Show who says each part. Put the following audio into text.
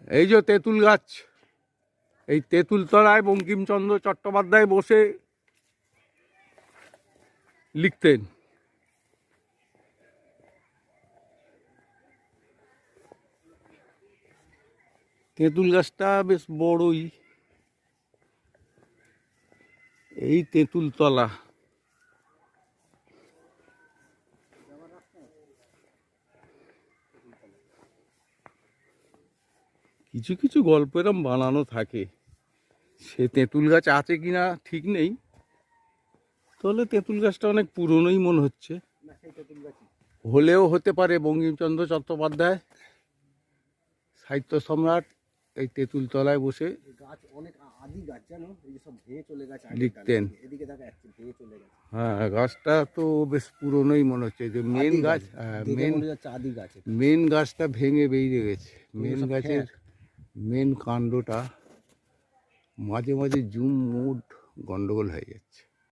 Speaker 1: এই যে তেঁতুল গাছ, এই তেঁতুল তলায় বঙ্কিমচন্দ্র চট্টোপাধ্যায় বসে লিখতেন। তেঁতুল গাছটা বেশ বড়ই, এই তেঁতুল তলা। কিছু কিছু গল্প এরম বানানো থাকে, সে তেঁতুল গাছ আছে কিনা ঠিক নেই, তাহলে তেঁতুল গাছটা অনেক পুরনোই মনে হচ্ছে, হলেও হতে পারে বঙ্কিমচন্দ্র চট্টোপাধ্যায় সাহিত্য সম্রাট এই তেঁতুল তলায় বসে
Speaker 2: গাছ অনেক আদি গাছ জানো, এই যে সব ভেঙে চলে গেছে,
Speaker 1: লিখতেন।
Speaker 2: এদিকে দেখা যাচ্ছে ভেঙে চলে গেছে।
Speaker 1: হ্যাঁ, গাছটা তো বেশ পুরনোই মনে হচ্ছে, যে মেন গাছ,
Speaker 2: আদি গাছ,
Speaker 1: মেন গাছটা ভেঙে বেরিয়ে গেছে। মেন গাছের মেন কাণ্ডটা মাঝে মাঝে জুম মুড গন্ডগোল হয়ে যাচ্ছে।